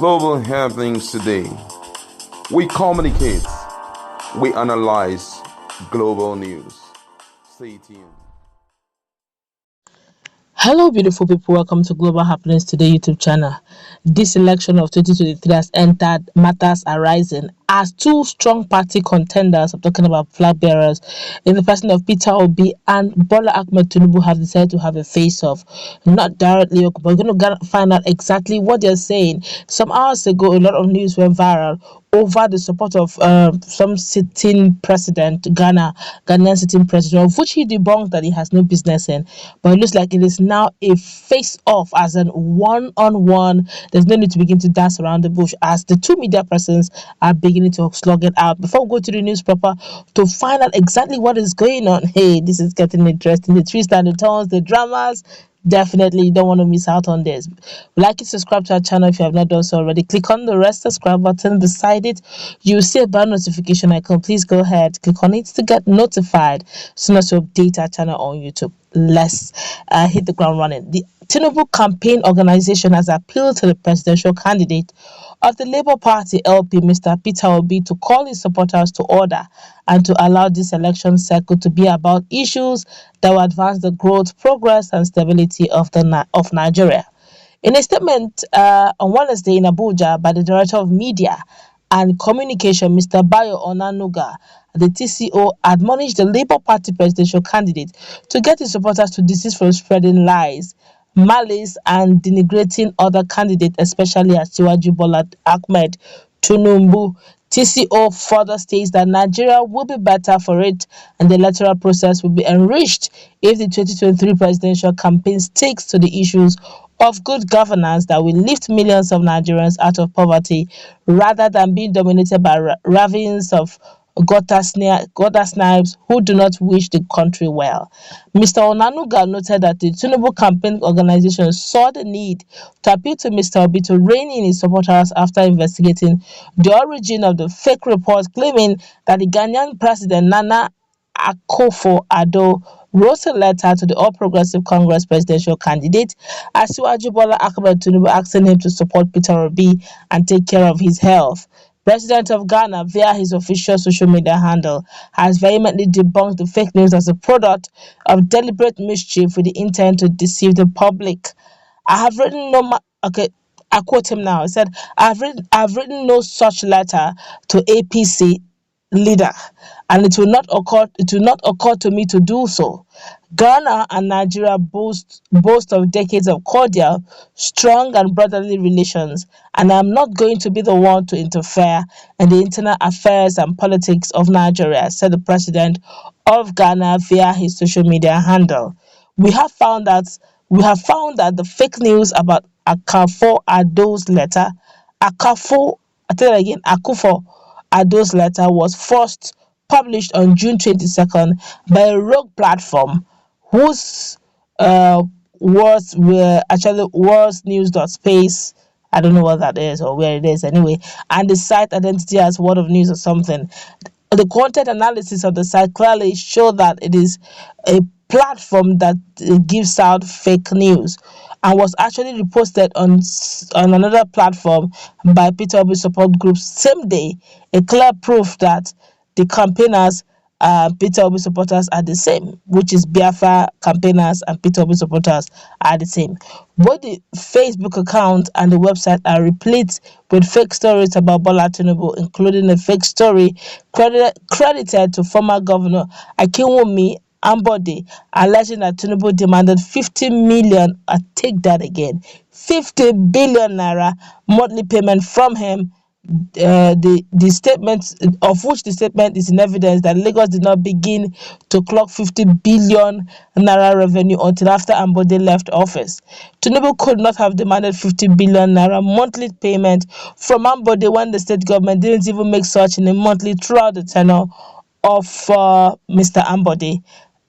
global happenings today. We communicate, we analyze global news. Stay tuned. Hello, beautiful people. Welcome to Global Happenings Today YouTube channel. This election of 2023 has entered matters arising as two strong party contenders, I'm talking about flag bearers, in the person of Peter Obi and Bola Tinubu, have decided to have a face-off. Not directly, but we're going to find out exactly what they're saying. Some hours ago, a lot of news went viral over the support of some sitting president, Ghanaian sitting president, of which he debunked that he has no business in. But it looks like it is now a face-off, as in one-on-one. There's no need to begin to dance around the bush, as the two media persons are beginning to slug it out. Before we go to the news proper, to find out exactly what is going on, hey, this is getting interesting. The twists and the turns, the dramas. Definitely, you don't want to miss out on this. Like and subscribe to our channel if you have not done so already. Click on the red subscribe button beside it. You'll see a bell notification icon. Please go ahead, click on it to get notified as soon as we update our channel on YouTube. Let's hit the ground running. The Tinubu campaign organization has appealed to the presidential candidate of the Labour Party LP, Mr. Peter Obi, to call his supporters to order and to allow this election cycle to be about issues that will advance the growth, progress, and stability of Nigeria. In a statement on Wednesday in Abuja by the Director of Media and Communication, Mr. Bayo Onanuga, the TCO admonished the Labour Party presidential candidate to get his supporters to desist from spreading lies, malice, and denigrating other candidates, especially Asiwaju Bola Ahmed Tinubu. TCO further states that Nigeria will be better for it and the electoral process will be enriched if the 2023 presidential campaign sticks to the issues of good governance that will lift millions of Nigerians out of poverty rather than being dominated by ravings of gutter snipes who do not wish the country well. Mr. Onanuga noted that the Tinubu campaign organization saw the need to appeal to Mr. Obi to rein in his supporters after investigating the origin of the fake report claiming that the Ghanaian president Nana Akufo-Addo wrote a letter to the All Progressive Congress presidential candidate Asiwaju Bola Ahmed Tinubu asking him to support Peter Obi and take care of his health. President of Ghana, via his official social media handle, has vehemently debunked the fake news as a product of deliberate mischief with the intent to deceive the public. I have written no okay. I quote him now. He said, I've written no such letter to APC leader, and it will not occur to me to do so. Ghana and Nigeria boast of decades of cordial, strong, and brotherly relations, and I am not going to be the one to interfere in the internal affairs and politics of Nigeria, said the president of Ghana via his social media handle. We have found that the fake news about Akafo Addo's letter, Akafo, I tell you again, Akufo Addo's letter was first published on June 22nd by a rogue platform whose words were actually wordsnews.space. I don't know what that is or where it is anyway. And the site identity as Word of News or something. The content analysis of the site clearly showed that it is a platform that gives out fake news and was actually reposted on another platform by Peter Obi support groups same day, a clear proof that the campaigners, Peter Obi supporters, are the same, which is Biafra campaigners and Peter Obi supporters are the same. Both the Facebook account and the website are replete with fake stories about Bola Tinubu, including a fake story credited to former governor Akinwumi Ambode, alleging that Tinubu demanded 50 million, I take that again, 50 billion naira monthly payment from him. The statement, of which the statement is in evidence that Lagos did not begin to clock 50 billion naira revenue until after Ambode left office. Tinubu could not have demanded 50 billion naira monthly payment from Ambode when the state government didn't even make such in a monthly throughout the tenure of Mr. Ambode.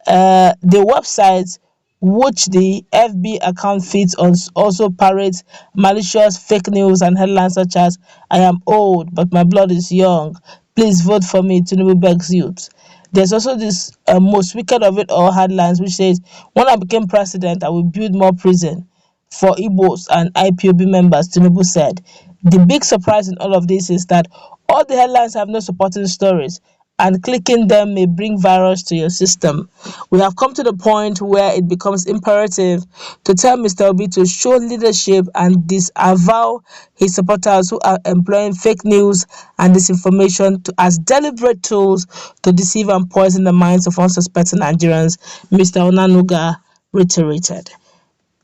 The website which the FB account feeds on also parrots malicious fake news and headlines such as "I am old but my blood is young. Please vote for me. Tinubu begs youth." There's also this most wicked of it all headlines which says, "When I became president, I will build more prison." for Igbos and IPOB members, Tinubu said. The big surprise in all of this is that all the headlines have no supporting stories, and clicking them may bring virus to your system. We have come to the point where it becomes imperative to tell Mr. Obi to show leadership and disavow his supporters who are employing fake news and disinformation as deliberate tools to deceive and poison the minds of unsuspecting Nigerians, Mr. Onanuga reiterated.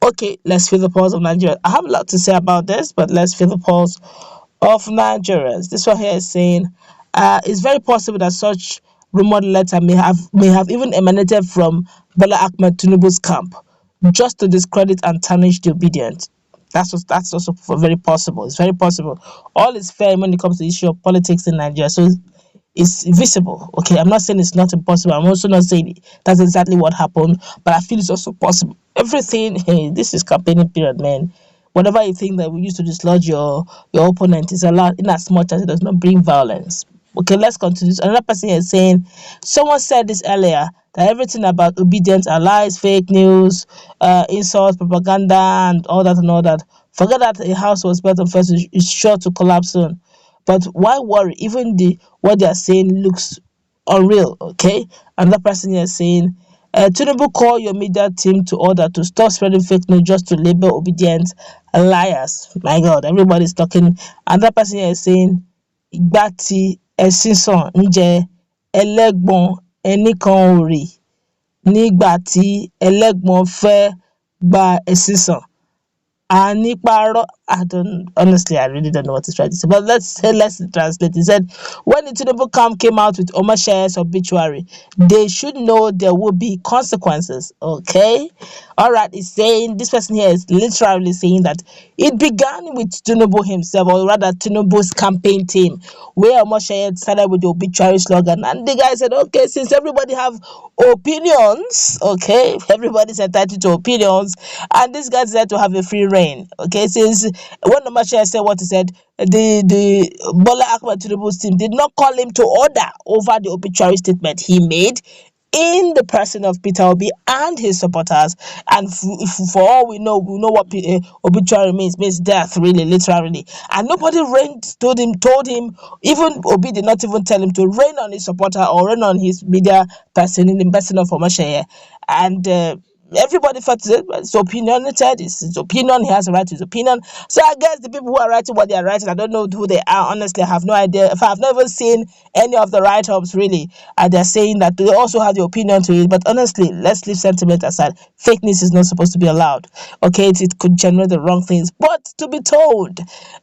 Okay, let's feel the pulse of Nigeria. I have a lot to say about this, but let's feel the pulse of Nigerians. This one here is saying it's very possible that such rumored letter may have even emanated from Bola Ahmed Tinubu's camp, just to discredit and tarnish the obedient. That's also very possible. It's very possible. All is fair when it comes to the issue of politics in Nigeria. So it's visible. Okay, I'm not saying it's not impossible. I'm also not saying that's exactly what happened, but I feel it's also possible. Everything, hey, this is campaigning period, man. Whatever you think that we used to dislodge your opponent is allowed in as much as it does not bring violence. Okay, let's continue. Another person is saying, someone said this earlier that everything about obedience are lies, fake news, insults, propaganda, and all that and all that. Forget that a house was built on first is sure to collapse soon. But why worry? Even what they are saying looks unreal. Okay, another person here is saying, Tinubu, call your media team to order to stop spreading fake news just to label obedient liars. My God, everybody's talking. Another person here is saying, ìgbà tí ẹṣin sàn ń jẹ ẹlẹ́gbọ̀n ẹnìkan ò rí nígbà tí ẹlẹ́gbọ̀n fẹ́ gba ẹṣin sàn. Aniparo, I don't honestly, I really don't know what he's trying to say. But let's translate. He said, when the Tinubu camp came out with Omasha's obituary, they should know there will be consequences. Okay, all right. He's saying this person here is literally saying that it began with Tinubu himself, or rather Tinubu's campaign team, where Omasha started with the obituary slogan, and the guy said, okay, since everybody have opinions, okay, everybody's entitled to opinions, and this guy decided to have a free reign. Okay, since when Omasha said what he said, the Bola Ahmed Tinubu's team did not call him to order over the obituary statement he made in the person of Peter Obi and his supporters. And for all we know what obituary means death, really, literally. And nobody told him, even Obi did not even tell him to rain on his supporter or rain on his media person in the person of Omashaye. And everybody felt it's opinionated, it's his opinion, he has a right to his opinion. So I guess the people who are writing what they are writing, I don't know who they are, honestly, I have no idea. If I've never seen any of the write-ups really, and they're saying that they also have the opinion to it. But honestly, let's leave sentiment aside. Fake news is not supposed to be allowed. Okay, it could generate the wrong things. But to be told,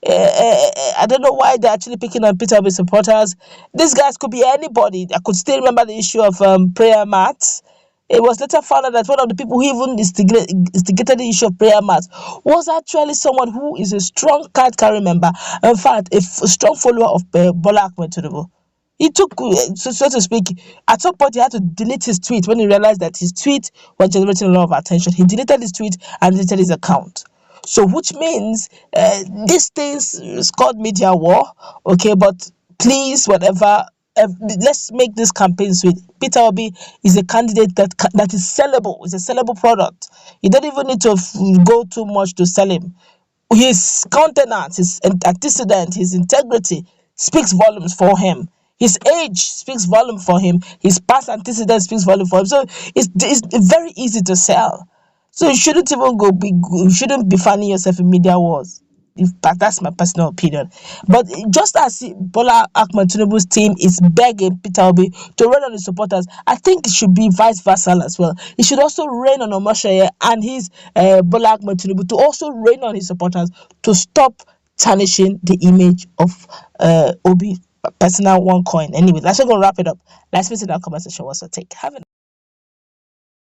I don't know why they're actually picking on Peter Obi supporters. These guys could be anybody. I could still remember the issue of prayer mats. It was later found out that one of the people who even instigated the issue of prayer mats was actually someone who is a strong card carrying member. In fact, a strong follower of Bola Ahmed Tinubu. He took, so to speak, at some point he had to delete his tweet when he realized that his tweet was generating a lot of attention. He deleted his tweet and deleted his account. So, which means these things is called media war, okay? But please, whatever, let's make this campaign sweet. Peter Obi is a candidate that is sellable. It's a sellable product. You don't even need to go too much to sell him. His countenance, his antecedent, his integrity speaks volumes for him. His age speaks volume for him. His past antecedent speaks volume for him. So it's very easy to sell. So you shouldn't even you shouldn't be finding yourself in media wars. If that's my personal opinion. But just as Bola Ahmed Tinubu's team is begging Peter Obi to rain on his supporters, I think it should be vice versa as well. It should also rain on Omosheye and his Bola Ahmed Tinubu to also rain on his supporters to stop tarnishing the image of Obi personal one coin. Anyway, let's go wrap it up. Let's visit our comment section. What's your take? Have a